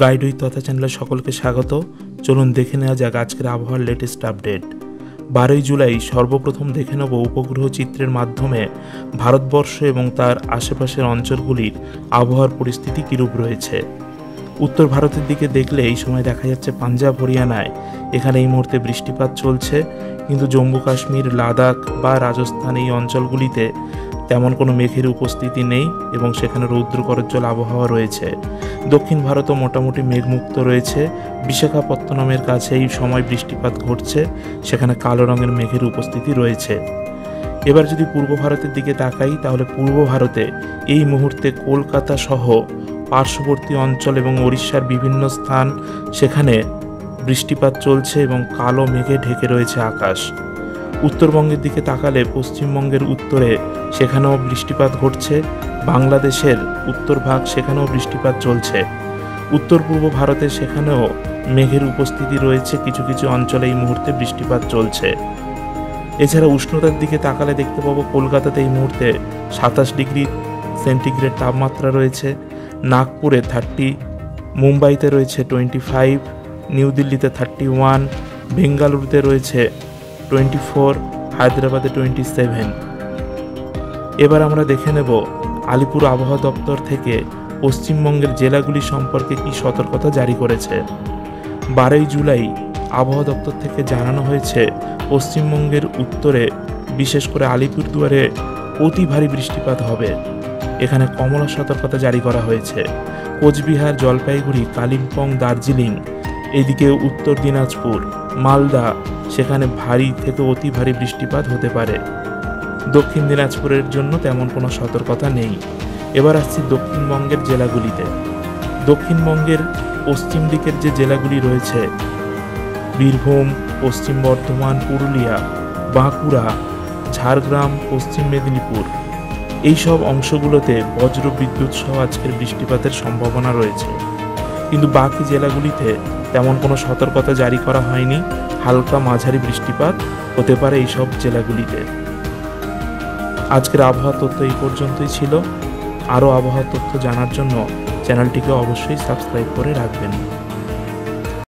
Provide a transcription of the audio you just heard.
Guide with তথা চ্যানেলে সকলকে স্বাগত। চলুন দেখে নেওয়া যাক আজকের আবহাওয়ার লেটেস্ট আপডেট। 12 জুলাই সর্বপ্রথম দেখে নেব উপগ্রহ চিত্রের মাধ্যমে ভারতবর্ষ এবং তার আশেপাশের অঞ্চলগুলির আবহাওয়ার পরিস্থিতি কীরূপ রয়েছে। উত্তর ভারতের দিকে দেখলে এই সময় দেখা যাচ্ছে পাঞ্জাব হরিয়ানায় এখানে এই মুহূর্তে বৃষ্টিপাত চলছে, কিন্তু জম্মু কাশ্মীর, লাদাখ বা রাজস্থান এই অঞ্চলগুলিতে তেমন কোনো মেঘের উপস্থিতি নেই এবং সেখানে রৌদ্রকরজ্জ্বল আবহাওয়া রয়েছে। দক্ষিণ ভারতও মোটামুটি মেঘমুক্ত রয়েছে। বিশাখাপত্তনমের কাছে এই সময় বৃষ্টিপাত ঘটছে, সেখানে কালো রঙের মেঘের উপস্থিতি রয়েছে। এবার যদি পূর্ব ভারতের দিকে তাকাই তাহলে পূর্ব ভারতে এই মুহূর্তে কলকাতা সহ পার্শ্ববর্তী অঞ্চল এবং ওড়িশার বিভিন্ন স্থান সেখানে বৃষ্টিপাত চলছে এবং কালো মেঘে ঢেকে রয়েছে আকাশ। উত্তরবঙ্গের দিকে তাকালে পশ্চিমবঙ্গের উত্তরে সেখানেও বৃষ্টিপাত ঘটছে, বাংলাদেশের উত্তর ভাগ সেখানেও বৃষ্টিপাত চলছে। উত্তর পূর্ব ভারতে সেখানেও মেঘের উপস্থিতি রয়েছে, কিছু কিছু অঞ্চলে এই মুহূর্তে বৃষ্টিপাত চলছে। এছাড়া উষ্ণতার দিকে তাকালে দেখতে পাবো কলকাতাতে এই মুহূর্তে 27 ডিগ্রি সেন্টিগ্রেড তাপমাত্রা রয়েছে, নাগপুরে 30, মুম্বাইতে রয়েছে 25, নিউ দিল্লিতে 31, বেঙ্গালুরুতে রয়েছে 24, হায়দ্রাবাদে 27। এবার আমরা দেখে নেব আলিপুর আবহাওয়া দপ্তর থেকে পশ্চিমবঙ্গের জেলাগুলি সম্পর্কে কি সতর্কতা জারি করেছে। 12 জুলাই আবহাওয়া দপ্তর থেকে জানানো হয়েছে পশ্চিমবঙ্গের উত্তরে বিশেষ করে আলিপুরদুয়ারে অতি ভারী বৃষ্টিপাত হবে। এখানে কমলা সতর্কতা জারি করা হয়েছে। কোচবিহার, জলপাইগুড়ি, কালিম্পং, দার্জিলিং, এদিকে উত্তর দিনাজপুর, মালদা সেখানে ভারী থেকে অতি ভারী বৃষ্টিপাত হতে পারে। দক্ষিণ দিনাজপুরের জন্য তেমন কোনো সতর্কতা নেই। এবার আসছি দক্ষিণবঙ্গের জেলাগুলিতে। দক্ষিণবঙ্গের পশ্চিম দিকের যে জেলাগুলি রয়েছে বীরভূম, পশ্চিম বর্ধমান, পুরুলিয়া, বাঁকুড়া, ঝাড়গ্রাম, পশ্চিম মেদিনীপুর এই সব অংশগুলোতে বজ্র বিদ্যুৎ সহ আজকের বৃষ্টিপাতের সম্ভাবনা রয়েছে, কিন্তু বাকি জেলাগুলিতে তেমন কোনো সতর্কতা জারি করা হয়নি। হালকা মাঝারি বৃষ্টিপাত হতে পারে এই সব জেলাগুলিতে। আজকের আবহাওয়া তথ্য এই পর্যন্তই ছিল। আরও আবহাওয়া তথ্য জানার জন্য চ্যানেলটিকে অবশ্যই সাবস্ক্রাইব করে রাখবেন।